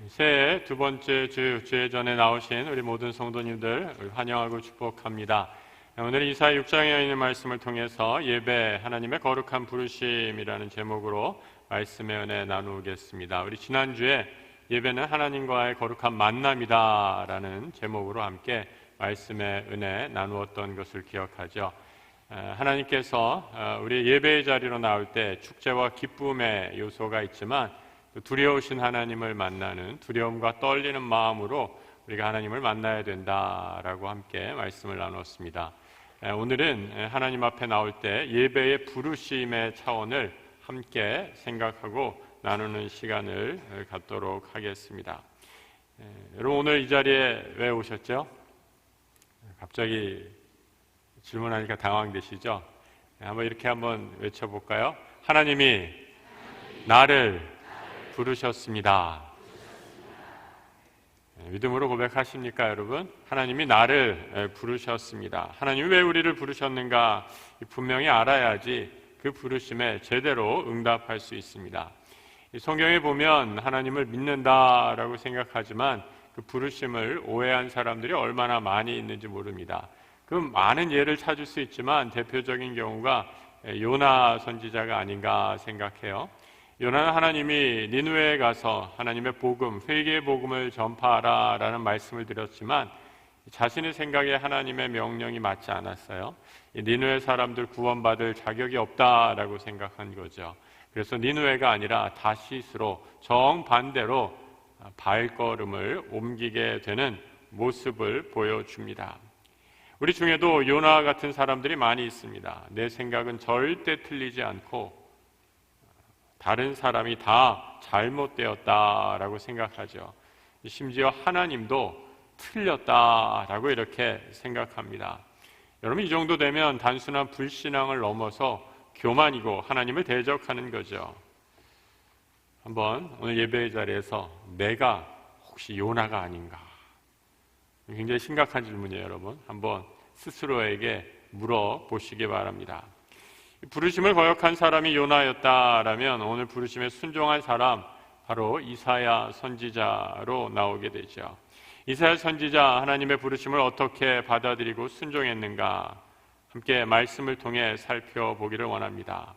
새해 두 번째 주의 전에 나오신 우리 모든 성도님들 환영하고 축복합니다. 오늘 이사야 6장에 있는 말씀을 통해서 예배, 하나님의 거룩한 부르심이라는 제목으로 말씀의 은혜 나누겠습니다. 우리 지난주에 예배는 하나님과의 거룩한 만남이다 라는 제목으로 함께 말씀의 은혜 나누었던 것을 기억하죠. 하나님께서 우리 예배의 자리로 나올 때 축제와 기쁨의 요소가 있지만 두려우신 하나님을 만나는 두려움과 떨리는 마음으로 우리가 하나님을 만나야 된다라고 함께 말씀을 나눴습니다. 오늘은 하나님 앞에 나올 때 예배의 부르심의 차원을 함께 생각하고 나누는 시간을 갖도록 하겠습니다. 여러분, 오늘 이 자리에 왜 오셨죠? 갑자기 질문하니까 당황되시죠? 한번 이렇게 외쳐볼까요? 하나님이 나를 부르셨습니다. 믿음으로 고백하십니까, 여러분? 하나님이 나를 부르셨습니다. 하나님이 왜 우리를 부르셨는가 분명히 알아야지 그 부르심에 제대로 응답할 수 있습니다. 성경에 보면 하나님을 믿는다라고 생각하지만 그 부르심을 오해한 사람들이 얼마나 많이 있는지 모릅니다. 그 많은 예를 찾을 수 있지만 대표적인 경우가 요나 선지자가 아닌가 생각해요. 요나는 하나님이 니느웨에 가서 하나님의 복음, 회개의 복음을 전파하라 라는 말씀을 드렸지만 자신의 생각에 하나님의 명령이 맞지 않았어요. 니느웨 사람들 구원받을 자격이 없다라고 생각한 거죠. 그래서 니느웨가 아니라 다시스로 정반대로 발걸음을 옮기게 되는 모습을 보여줍니다. 우리 중에도 요나 같은 사람들이 많이 있습니다. 내 생각은 절대 틀리지 않고 다른 사람이 다 잘못되었다라고 생각하죠. 심지어 하나님도 틀렸다라고 이렇게 생각합니다. 여러분, 이 정도 되면 단순한 불신앙을 넘어서 교만이고 하나님을 대적하는 거죠. 한번 오늘 예배의 자리에서 내가 혹시 요나가 아닌가? 굉장히 심각한 질문이에요, 여러분. 한번 스스로에게 물어보시기 바랍니다. 부르심을 거역한 사람이 요나였다라면 오늘 부르심에 순종한 사람 바로 이사야 선지자로 나오게 되죠. 이사야 선지자 하나님의 부르심을 어떻게 받아들이고 순종했는가 함께 말씀을 통해 살펴보기를 원합니다.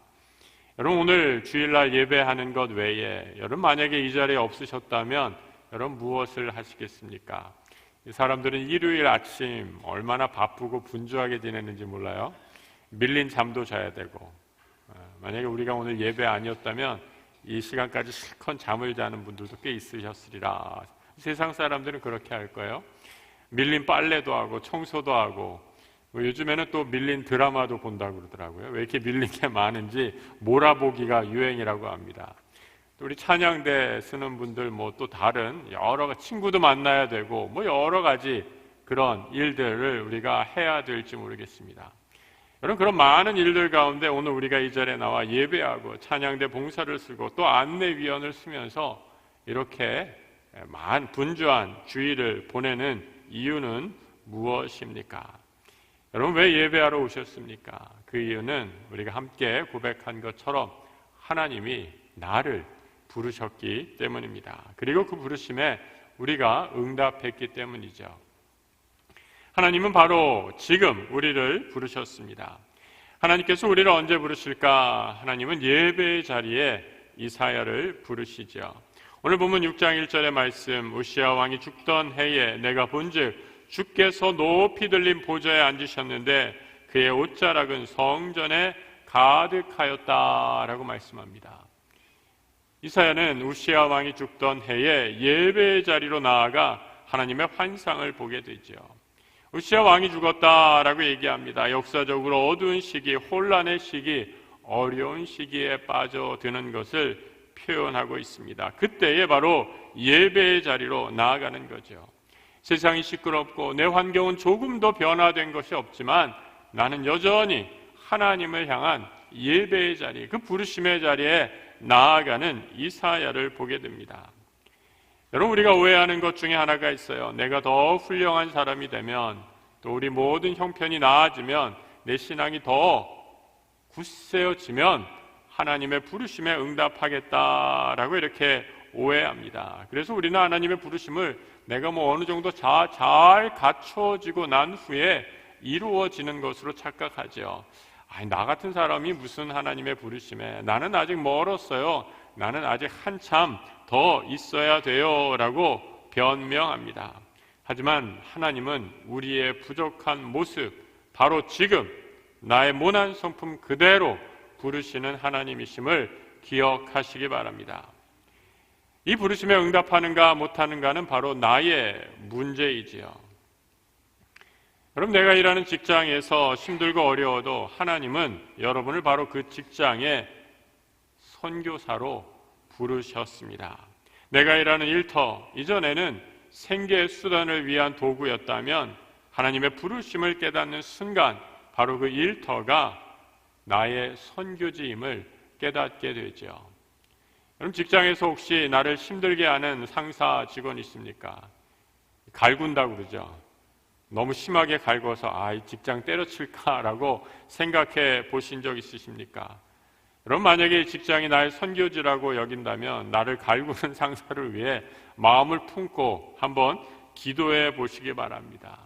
여러분, 오늘 주일날 예배하는 것 외에 여러분 만약에 이 자리에 없으셨다면 여러분 무엇을 하시겠습니까? 이 사람들은 일요일 아침 얼마나 바쁘고 분주하게 지내는지 몰라요. 밀린 잠도 자야 되고, 만약에 우리가 오늘 예배 아니었다면 이 시간까지 실컷 잠을 자는 분들도 꽤 있으셨으리라. 세상 사람들은 그렇게 할 거예요. 밀린 빨래도 하고 청소도 하고, 요즘에는 또 밀린 드라마도 본다고 그러더라고요. 왜 이렇게 밀린 게 많은지 몰아보기가 유행이라고 합니다. 또 우리 찬양대 쓰는 분들 또 다른 여러 친구도 만나야 되고 여러 가지 그런 일들을 우리가 해야 될지 모르겠습니다. 여러분, 그런 많은 일들 가운데 오늘 우리가 이 자리에 나와 예배하고 찬양대 봉사를 쓰고 또 안내위원을 쓰면서 이렇게 분주한 주일을 보내는 이유는 무엇입니까? 여러분, 왜 예배하러 오셨습니까? 그 이유는 우리가 함께 고백한 것처럼 하나님이 나를 부르셨기 때문입니다. 그리고 그 부르심에 우리가 응답했기 때문이죠. 하나님은 바로 지금 우리를 부르셨습니다. 하나님께서 우리를 언제 부르실까? 하나님은 예배의 자리에 이사야를 부르시죠. 오늘 본문 6장 1절의 말씀, 우시야 왕이 죽던 해에 내가 본즉 주께서 높이 들린 보좌에 앉으셨는데 그의 옷자락은 성전에 가득하였다라고 말씀합니다. 이사야는 우시야 왕이 죽던 해에 예배의 자리로 나아가 하나님의 환상을 보게 되죠. 우시야 왕이 죽었다라고 얘기합니다. 역사적으로 어두운 시기, 혼란의 시기, 어려운 시기에 빠져드는 것을 표현하고 있습니다. 그때에 바로 예배의 자리로 나아가는 거죠. 세상이 시끄럽고 내 환경은 조금 더 변화된 것이 없지만 나는 여전히 하나님을 향한 예배의 자리, 그 부르심의 자리에 나아가는 이사야를 보게 됩니다. 여러분, 우리가 오해하는 것 중에 하나가 있어요. 내가 더 훌륭한 사람이 되면 또 우리 모든 형편이 나아지면 내 신앙이 더 굳세어지면 하나님의 부르심에 응답하겠다라고 이렇게 오해합니다. 그래서 우리는 하나님의 부르심을 내가 어느 정도 잘 갖춰지고 난 후에 이루어지는 것으로 착각하죠. 나 같은 사람이 무슨 하나님의 부르심에, 나는 아직 멀었어요, 나는 아직 한참 더 있어야 돼요 라고 변명합니다. 하지만 하나님은 우리의 부족한 모습, 바로 지금 나의 모난 성품 그대로 부르시는 하나님이심을 기억하시기 바랍니다. 이 부르심에 응답하는가 못하는가는 바로 나의 문제이지요. 여러분, 내가 일하는 직장에서 힘들고 어려워도 하나님은 여러분을 바로 그 직장의 선교사로 부르셨습니다. 내가 일하는 일터, 이전에는 생계 수단을 위한 도구였다면 하나님의 부르심을 깨닫는 순간 바로 그 일터가 나의 선교지임을 깨닫게 되죠. 여러분, 직장에서 혹시 나를 힘들게 하는 상사 직원 있습니까? 갈군다고 그러죠. 너무 심하게 갈궈서 이 직장 때려칠까라고 생각해 보신 적 있으십니까? 여러분, 만약에 이 직장이 나의 선교지라고 여긴다면 나를 갈구는 상사를 위해 마음을 품고 한번 기도해 보시기 바랍니다.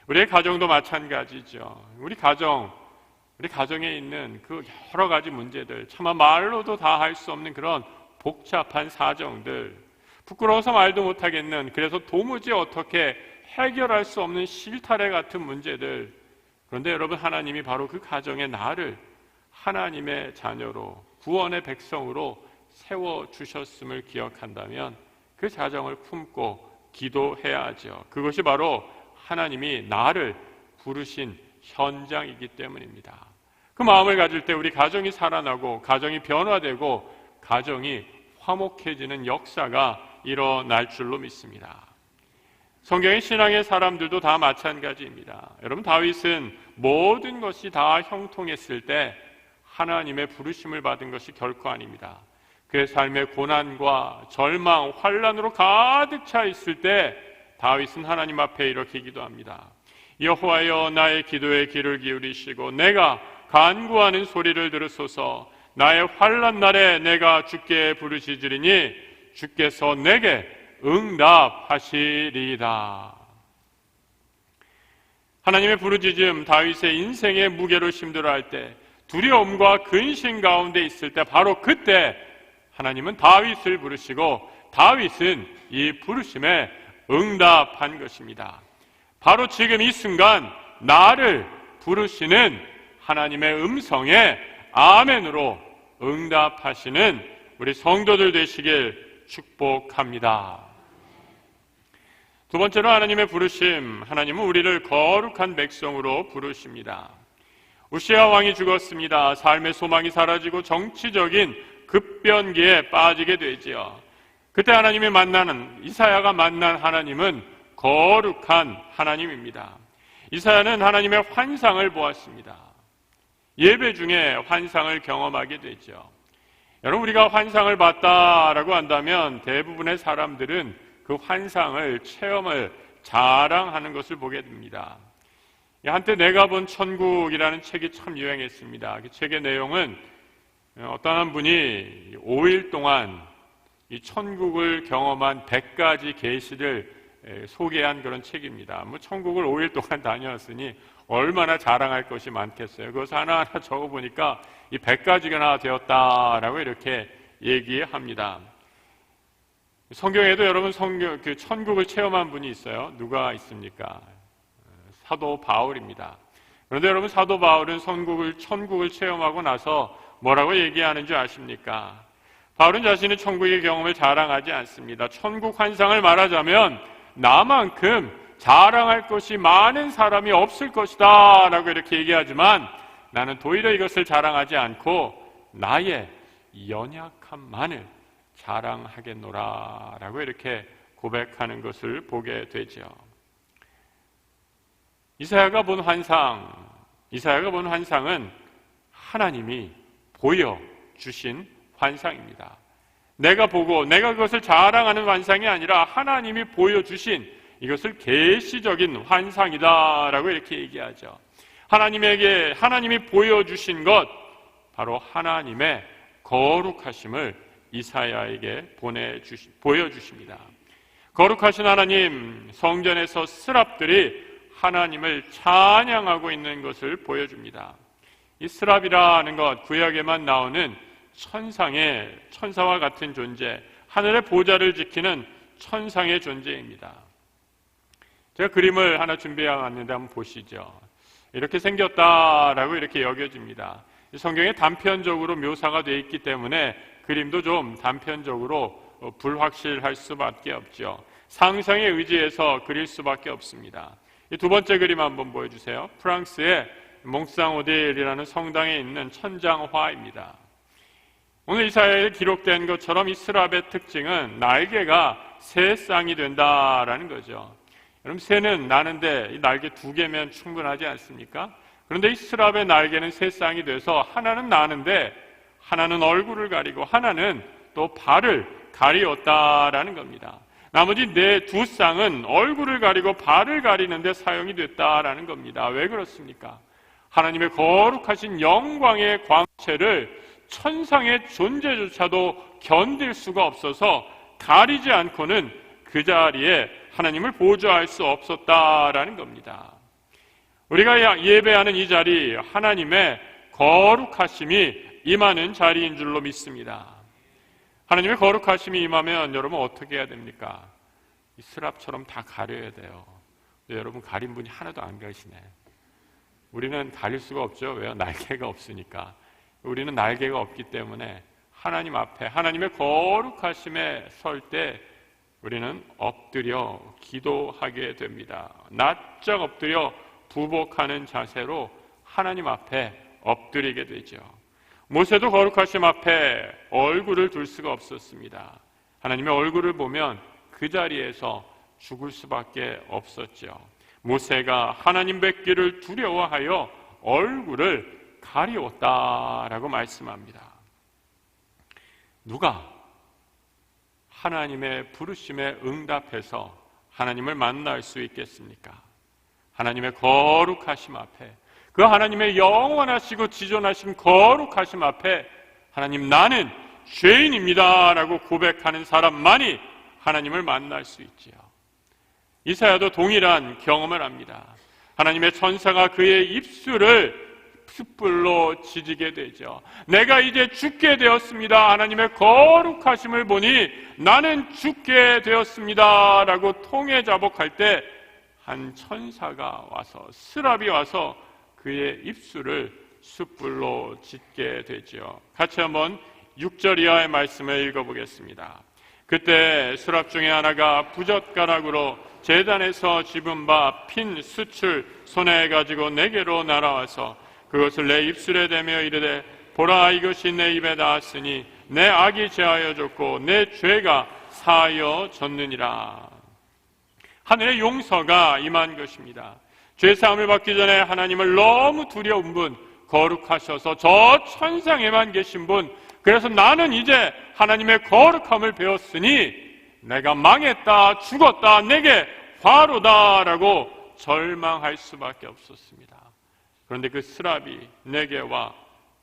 우리의 가정도 마찬가지죠. 우리 가정에 있는 그 여러 가지 문제들, 차마 말로도 다 할 수 없는 그런 복잡한 사정들, 부끄러워서 말도 못하겠는, 그래서 도무지 어떻게 해결할 수 없는 실타래 같은 문제들. 그런데 여러분, 하나님이 바로 그 가정에 나를 하나님의 자녀로, 구원의 백성으로 세워주셨음을 기억한다면 그 가정을 품고 기도해야 하죠. 그것이 바로 하나님이 나를 부르신 현장이기 때문입니다. 그 마음을 가질 때 우리 가정이 살아나고 가정이 변화되고 가정이 화목해지는 역사가 일어날 줄로 믿습니다. 성경의 신앙의 사람들도 다 마찬가지입니다. 여러분, 다윗은 모든 것이 다 형통했을 때 하나님의 부르심을 받은 것이 결코 아닙니다. 그의 삶의 고난과 절망, 환난으로 가득 차 있을 때 다윗은 하나님 앞에 이렇게 기도합니다. 여호와여, 나의 기도에 귀를 기울이시고 내가 간구하는 소리를 들으소서. 나의 환난 날에 내가 주께 부르짖으리니 주께서 내게 응답하시리이다. 하나님의 부르짖음, 다윗의 인생의 무게로 힘들어할 때, 두려움과 근심 가운데 있을 때, 바로 그때 하나님은 다윗을 부르시고 다윗은 이 부르심에 응답한 것입니다. 바로 지금 이 순간 나를 부르시는 하나님의 음성에 아멘으로 응답하시는 우리 성도들 되시길 축복합니다. 두 번째로 하나님의 부르심, 하나님은 우리를 거룩한 백성으로 부르십니다. 우시아 왕이 죽었습니다. 삶의 소망이 사라지고 정치적인 급변기에 빠지게 되지요. 그때 이사야가 만난 하나님은 거룩한 하나님입니다. 이사야는 하나님의 환상을 보았습니다. 예배 중에 환상을 경험하게 되죠. 여러분, 우리가 환상을 봤다라고 한다면 대부분의 사람들은 그 환상을, 체험을 자랑하는 것을 보게 됩니다. 한때 내가 본 천국이라는 책이 참 유행했습니다. 그 책의 내용은 어떤 한 분이 5일 동안 이 천국을 경험한 100가지 계시를 소개한 그런 책입니다. 천국을 5일 동안 다녔으니 얼마나 자랑할 것이 많겠어요. 그것을 하나하나 적어보니까 이 100가지가 되었다라고 이렇게 얘기합니다. 성경에도 여러분 그 천국을 체험한 분이 있어요. 누가 있습니까? 사도 바울입니다. 그런데 여러분, 사도 바울은 천국을 체험하고 나서 뭐라고 얘기하는 줄 아십니까? 바울은 자신의 천국의 경험을 자랑하지 않습니다. 천국 환상을 말하자면 나만큼 자랑할 것이 많은 사람이 없을 것이다 라고 이렇게 얘기하지만 나는 도리어 이것을 자랑하지 않고 나의 연약함만을 자랑하겠노라 라고 이렇게 고백하는 것을 보게 되죠. 이사야가 본 환상은 하나님이 보여주신 환상입니다. 내가 그것을 자랑하는 환상이 아니라 하나님이 보여주신 이것을 계시적인 환상이다라고 이렇게 얘기하죠. 하나님이 보여주신 것, 바로 하나님의 거룩하심을 이사야에게 보여주십니다. 거룩하신 하나님, 성전에서 스랍들이 하나님을 찬양하고 있는 것을 보여줍니다. 이 스랍이라는 것, 구약에만 나오는 천사와 같은 존재, 하늘의 보좌를 지키는 천상의 존재입니다. 제가 그림을 하나 준비해 왔는데 한번 보시죠. 이렇게 생겼다라고 이렇게 여겨집니다. 성경에 단편적으로 묘사가 되어 있기 때문에 그림도 좀 단편적으로 불확실할 수밖에 없죠. 상상에 의지해서 그릴 수밖에 없습니다. 이 두 번째 그림 한번 보여주세요. 프랑스의 몽상오델이라는 성당에 있는 천장화입니다. 오늘 이사야에 기록된 것처럼 이 스랍의 특징은 날개가 세 쌍이 된다라는 거죠. 여러분, 새는 나는데 이 날개 두 개면 충분하지 않습니까? 그런데 이 스랍의 날개는 세 쌍이 돼서 하나는 나는데 하나는 얼굴을 가리고 하나는 또 발을 가리었다라는 겁니다. 나머지 두 쌍은 얼굴을 가리고 발을 가리는데 사용이 됐다라는 겁니다. 왜 그렇습니까? 하나님의 거룩하신 영광의 광채를 천상의 존재조차도 견딜 수가 없어서 가리지 않고는 그 자리에 하나님을 보좌할 수 없었다라는 겁니다. 우리가 예배하는 이 자리, 하나님의 거룩하심이 임하는 자리인 줄로 믿습니다. 하나님의 거룩하심이 임하면 여러분 어떻게 해야 됩니까? 이 스랍처럼 다 가려야 돼요. 근데 여러분, 가린 분이 하나도 안 가시네. 우리는 가릴 수가 없죠. 왜요? 날개가 없으니까. 우리는 날개가 없기 때문에 하나님 앞에, 하나님의 거룩하심에 설 때 우리는 엎드려 기도하게 됩니다. 납작 엎드려 부복하는 자세로 하나님 앞에 엎드리게 되죠. 모세도 거룩하심 앞에 얼굴을 둘 수가 없었습니다. 하나님의 얼굴을 보면 그 자리에서 죽을 수밖에 없었죠. 모세가 하나님 뵙기를 두려워하여 얼굴을 가리웠다라고 말씀합니다. 누가 하나님의 부르심에 응답해서 하나님을 만날 수 있겠습니까? 하나님의 거룩하심 앞에, 그 하나님의 영원하시고 지존하신 거룩하심 앞에 하나님, 나는 죄인입니다 라고 고백하는 사람만이 하나님을 만날 수 있지요. 이사야도 동일한 경험을 합니다. 하나님의 천사가 그의 입술을 숯불로 지지게 되죠. 내가 이제 죽게 되었습니다. 하나님의 거룩하심을 보니 나는 죽게 되었습니다 라고 통해 자복할 때 한 천사가 와서, 스랍이 와서 그의 입술을 숯불로 짓게 되죠. 같이 한번 6절 이하의 말씀을 읽어보겠습니다. 그때 스랍 중에 하나가 부젓가락으로 제단에서 집은 바 핀 숯을 손에 가지고 내게로 날아와서 그것을 내 입술에 대며 이르되, 보라, 이것이 내 입에 닿았으니 내 악이 제하여 졌고 내 죄가 사하여 졌느니라. 하늘의 용서가 임한 것입니다. 죄사함을 받기 전에 하나님을 너무 두려운 분, 거룩하셔서 저 천상에만 계신 분, 그래서 나는 이제 하나님의 거룩함을 배웠으니 내가 망했다, 죽었다, 내게 화로다 라고 절망할 수밖에 없었습니다. 그런데 그 스랍이 내게 와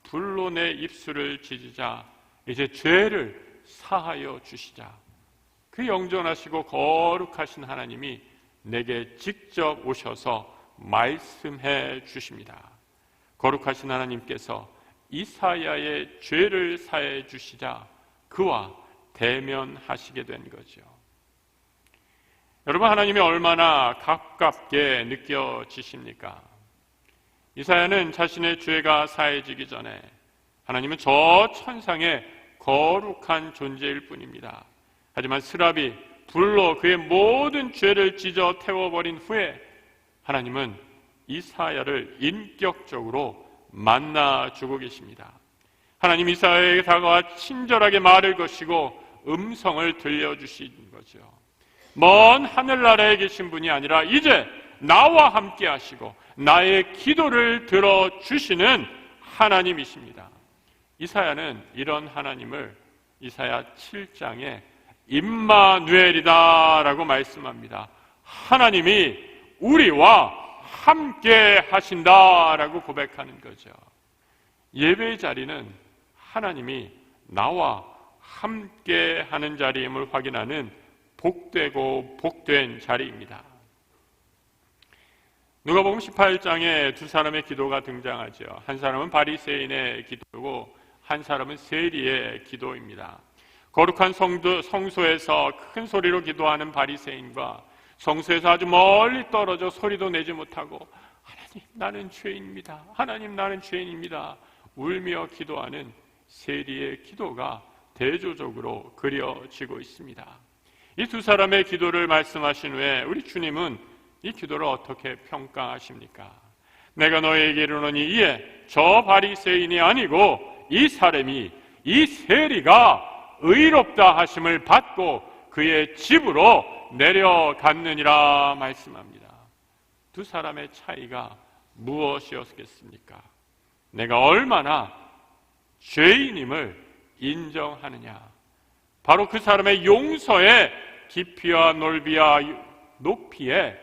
불로 내 입술을 지지자 이제 죄를 사하여 주시자. 그 영존하시고 거룩하신 하나님이 내게 직접 오셔서 말씀해 주십니다. 거룩하신 하나님께서 이사야의 죄를 사해 주시자 그와 대면하시게 된 거죠. 여러분, 하나님이 얼마나 가깝게 느껴지십니까? 이사야는 자신의 죄가 사해지기 전에 하나님은 저 천상의 거룩한 존재일 뿐입니다. 하지만 스랍이 불로 그의 모든 죄를 찢어 태워버린 후에 하나님은 이사야를 인격적으로 만나주고 계십니다. 하나님 이사야에게 다가와 친절하게 말을 거시고 음성을 들려주신 거죠. 먼 하늘나라에 계신 분이 아니라 이제 나와 함께 하시고 나의 기도를 들어주시는 하나님이십니다. 이사야는 이런 하나님을 이사야 7장에 임마누엘이다 라고 말씀합니다. 하나님이 우리와 함께 하신다 라고 고백하는 거죠. 예배의 자리는 하나님이 나와 함께 하는 자리임을 확인하는 복되고 복된 자리입니다. 누가복음 18장에 두 사람의 기도가 등장하죠. 한 사람은 바리새인의 기도고 한 사람은 세리의 기도입니다. 거룩한 성소에서 큰 소리로 기도하는 바리새인과 성소에서 아주 멀리 떨어져 소리도 내지 못하고 하나님 나는 죄인입니다. 하나님 나는 죄인입니다. 울며 기도하는 세리의 기도가 대조적으로 그려지고 있습니다. 이 두 사람의 기도를 말씀하신 후에 우리 주님은 이 기도를 어떻게 평가하십니까? 내가 너희에게 이르노니 이에 저 바리새인이 아니고 이 사람이 이 세리가 의롭다 하심을 받고 그의 집으로 내려갔느니라 말씀합니다. 두 사람의 차이가 무엇이었겠습니까? 내가 얼마나 죄인임을 인정하느냐. 바로 그 사람의 용서의 깊이와 넓이와 높이에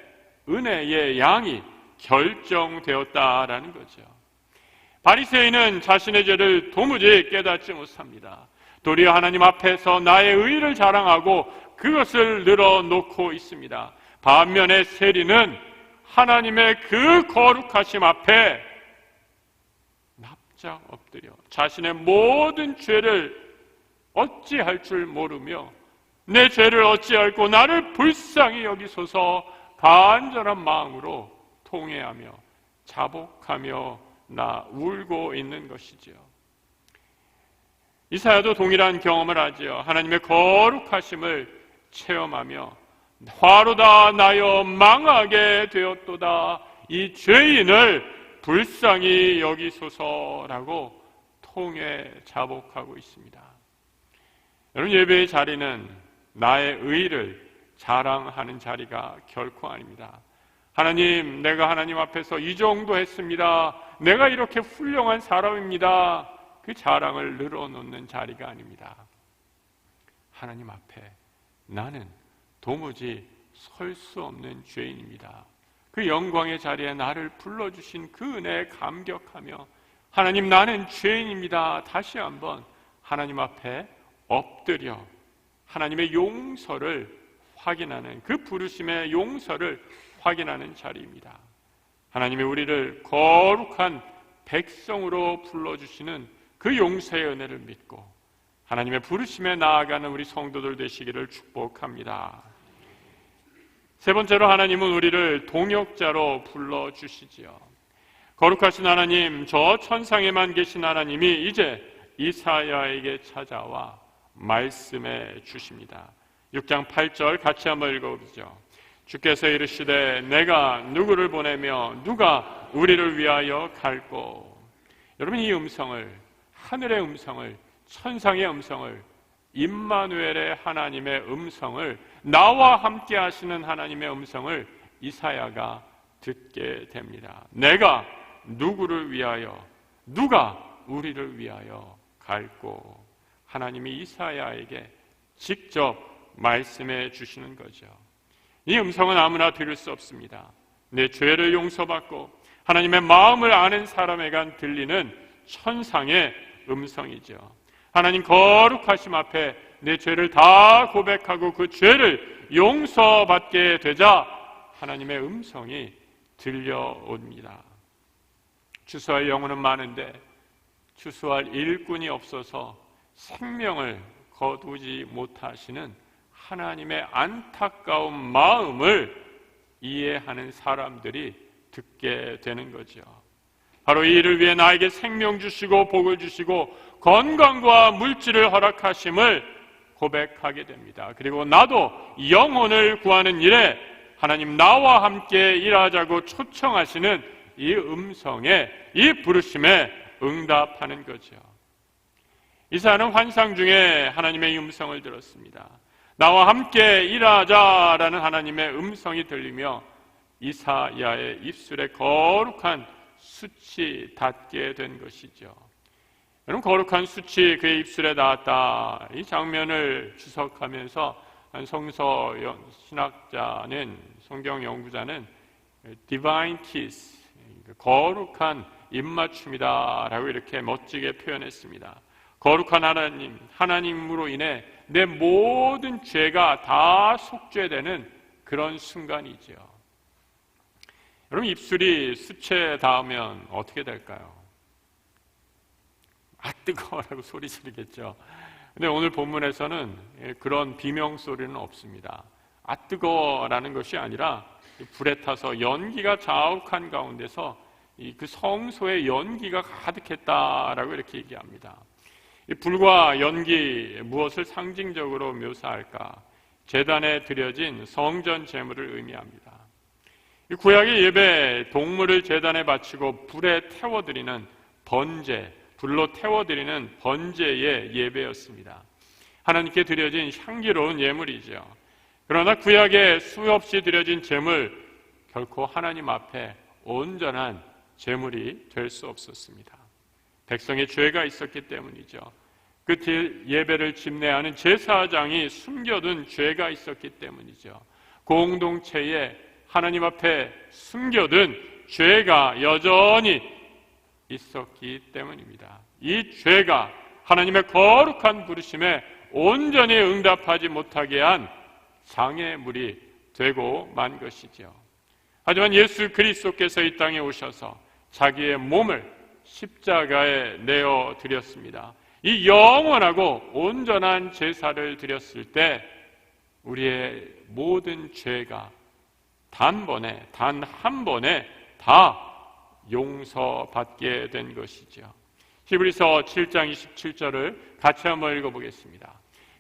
은혜의 양이 결정되었다라는 거죠. 바리새인은 자신의 죄를 도무지 깨닫지 못합니다. 도리어 하나님 앞에서 나의 의를 자랑하고 그것을 늘어놓고 있습니다. 반면에 세리는 하나님의 그 거룩하심 앞에 납작 엎드려 자신의 모든 죄를 어찌할 줄 모르며 내 죄를 어찌할꼬 나를 불쌍히 여기소서 간절한 마음으로 통회하며 자복하며 나 울고 있는 것이지요. 이사야도 동일한 경험을 하지요. 하나님의 거룩하심을 체험하며 화로다 나여 망하게 되었도다 이 죄인을 불쌍히 여기소서라고 통회 자복하고 있습니다. 여러분, 예배의 자리는 나의 의를 자랑하는 자리가 결코 아닙니다. 하나님, 내가 하나님 앞에서 이 정도 했습니다. 내가 이렇게 훌륭한 사람입니다. 그 자랑을 늘어놓는 자리가 아닙니다. 하나님 앞에 나는 도무지 설 수 없는 죄인입니다. 그 영광의 자리에 나를 불러주신 그 은혜에 감격하며 하나님 나는 죄인입니다. 다시 한번 하나님 앞에 엎드려 하나님의 용서를 확인하는 그 부르심의 용서를 확인하는 자리입니다. 하나님이 우리를 거룩한 백성으로 불러주시는 그 용서의 은혜를 믿고 하나님의 부르심에 나아가는 우리 성도들 되시기를 축복합니다. 세 번째로 하나님은 우리를 동역자로 불러주시지요. 거룩하신 하나님, 저 천상에만 계신 하나님이 이제 이사야에게 찾아와 말씀해 주십니다. 6장 8절 같이 한번 읽어보죠. 주께서 이르시되 내가 누구를 보내며 누가 우리를 위하여 갈꼬. 여러분, 이 음성을, 하늘의 음성을, 천상의 음성을, 임마누엘의 하나님의 음성을, 나와 함께 하시는 하나님의 음성을 이사야가 듣게 됩니다. 내가 누구를 위하여, 누가 우리를 위하여 갈꼬. 하나님이 이사야에게 직접 말씀해 주시는 거죠. 이 음성은 아무나 들을 수 없습니다. 내 죄를 용서받고 하나님의 마음을 아는 사람에게 들리는 천상의 음성이죠. 하나님 거룩하심 앞에 내 죄를 다 고백하고 그 죄를 용서받게 되자 하나님의 음성이 들려옵니다. 추수할 영혼은 많은데 추수할 일꾼이 없어서 생명을 거두지 못하시는 하나님의 안타까운 마음을 이해하는 사람들이 듣게 되는 거죠. 바로 이 일을 위해 나에게 생명 주시고 복을 주시고 건강과 물질을 허락하심을 고백하게 됩니다. 그리고 나도 영혼을 구하는 일에 하나님 나와 함께 일하자고 초청하시는 이 음성에, 이 부르심에 응답하는 거죠. 이사야는 환상 중에 하나님의 음성을 들었습니다. 나와 함께 일하자라는 하나님의 음성이 들리며 이사야의 입술에 거룩한 숯이 닿게 된 것이죠. 여러분, 거룩한 숯이 그의 입술에 닿았다. 이 장면을 주석하면서 한 성서 신학자는, 성경 연구자는 Divine Kiss, 거룩한 입맞춤이다라고 이렇게 멋지게 표현했습니다. 거룩한 하나님, 하나님으로 인해 내 모든 죄가 다 속죄되는 그런 순간이죠. 여러분, 입술이 수채 닿으면 어떻게 될까요? 아, 뜨거워라고 소리 지르겠죠. 근데 오늘 본문에서는 그런 비명 소리는 없습니다. 아, 뜨거워라는 것이 아니라 불에 타서 연기가 자욱한 가운데서 그 성소에 연기가 가득했다라고 이렇게 얘기합니다. 이 불과 연기, 무엇을 상징적으로 묘사할까? 제단에 드려진 성전 제물을 의미합니다. 이 구약의 예배, 동물을 제단에 바치고 불에 태워드리는 번제, 불로 태워드리는 번제의 예배였습니다. 하나님께 드려진 향기로운 예물이죠. 그러나 구약에 수없이 드려진 제물, 결코 하나님 앞에 온전한 제물이 될 수 없었습니다. 백성의 죄가 있었기 때문이죠. 그 예배를 집례하는 제사장이 숨겨둔 죄가 있었기 때문이죠. 공동체에 하나님 앞에 숨겨둔 죄가 여전히 있었기 때문입니다. 이 죄가 하나님의 거룩한 부르심에 온전히 응답하지 못하게 한 장애물이 되고 만 것이죠. 하지만 예수 그리스도께서 이 땅에 오셔서 자기의 몸을 십자가에 내어 드렸습니다. 이 영원하고 온전한 제사를 드렸을 때 우리의 모든 죄가 단번에, 단 한 번에 다 용서받게 된 것이죠. 히브리서 7장 27절을 같이 한번 읽어보겠습니다.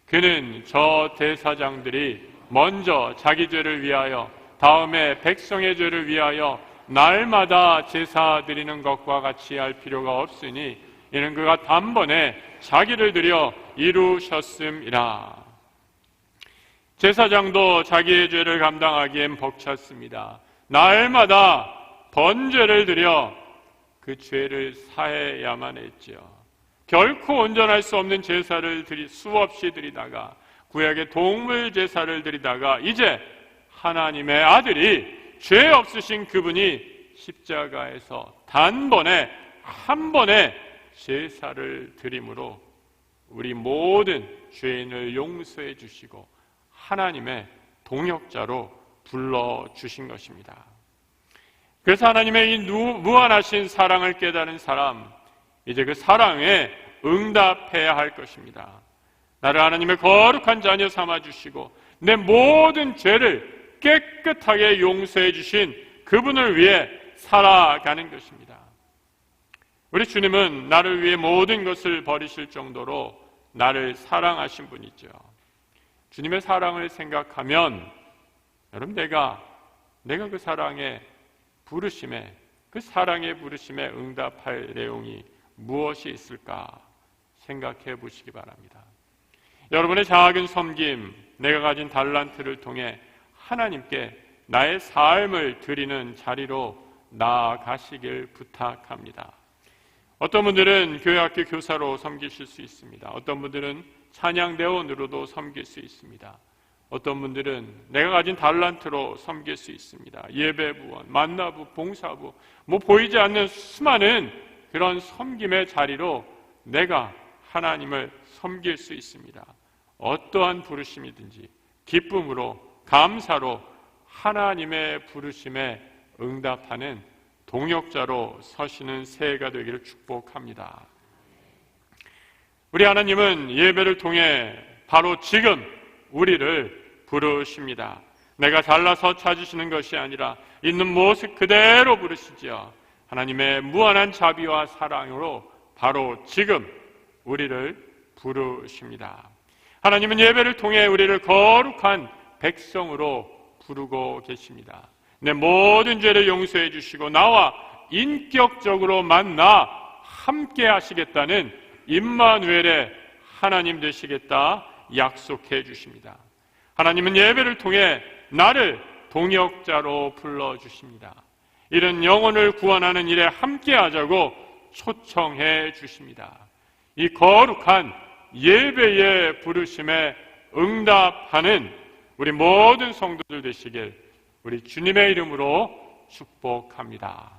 그는 저 대사장들이 먼저 자기 죄를 위하여 다음에 백성의 죄를 위하여 날마다 제사 드리는 것과 같이 할 필요가 없으니 이는 그가 단번에 자기를 드려 이루셨음이라. 제사장도 자기의 죄를 감당하기엔 벅찼습니다. 날마다 번제를 드려 그 죄를 사해야만 했죠. 결코 온전할 수 없는 제사를 수없이 드리다가 구약의 동물 제사를 드리다가 이제 하나님의 아들이 죄 없으신 그분이 십자가에서 단번에 한 번에 제사를 드림으로 우리 모든 죄인을 용서해 주시고 하나님의 동역자로 불러주신 것입니다. 그래서 하나님의 이 무한하신 사랑을 깨달은 사람, 이제 그 사랑에 응답해야 할 것입니다. 나를 하나님의 거룩한 자녀 삼아주시고 내 모든 죄를 깨끗하게 용서해 주신 그분을 위해 살아가는 것입니다. 우리 주님은 나를 위해 모든 것을 버리실 정도로 나를 사랑하신 분이죠. 주님의 사랑을 생각하면 여러분 내가 그 사랑의 부르심에, 그 사랑의 부르심에 응답할 내용이 무엇이 있을까 생각해 보시기 바랍니다. 여러분의 작은 섬김, 내가 가진 달란트를 통해 하나님께 나의 삶을 드리는 자리로 나아가시길 부탁합니다. 어떤 분들은 교회학교 교사로 섬기실 수 있습니다. 어떤 분들은 찬양대원으로도 섬길 수 있습니다. 어떤 분들은 내가 가진 달란트로 섬길 수 있습니다. 예배부원, 만나부, 봉사부, 보이지 않는 수많은 그런 섬김의 자리로 내가 하나님을 섬길 수 있습니다. 어떠한 부르심이든지 기쁨으로, 감사로 하나님의 부르심에 응답하는 동역자로 서시는 새해가 되기를 축복합니다. 우리 하나님은 예배를 통해 바로 지금 우리를 부르십니다. 내가 잘나서 찾으시는 것이 아니라 있는 모습 그대로 부르시지요. 하나님의 무한한 자비와 사랑으로 바로 지금 우리를 부르십니다. 하나님은 예배를 통해 우리를 거룩한 백성으로 부르고 계십니다. 내 모든 죄를 용서해 주시고 나와 인격적으로 만나 함께 하시겠다는 임마누엘의 하나님 되시겠다 약속해 주십니다. 하나님은 예배를 통해 나를 동역자로 불러주십니다. 이런 영혼을 구원하는 일에 함께 하자고 초청해 주십니다. 이 거룩한 예배의 부르심에 응답하는 우리 모든 성도들 되시길 우리 주님의 이름으로 축복합니다.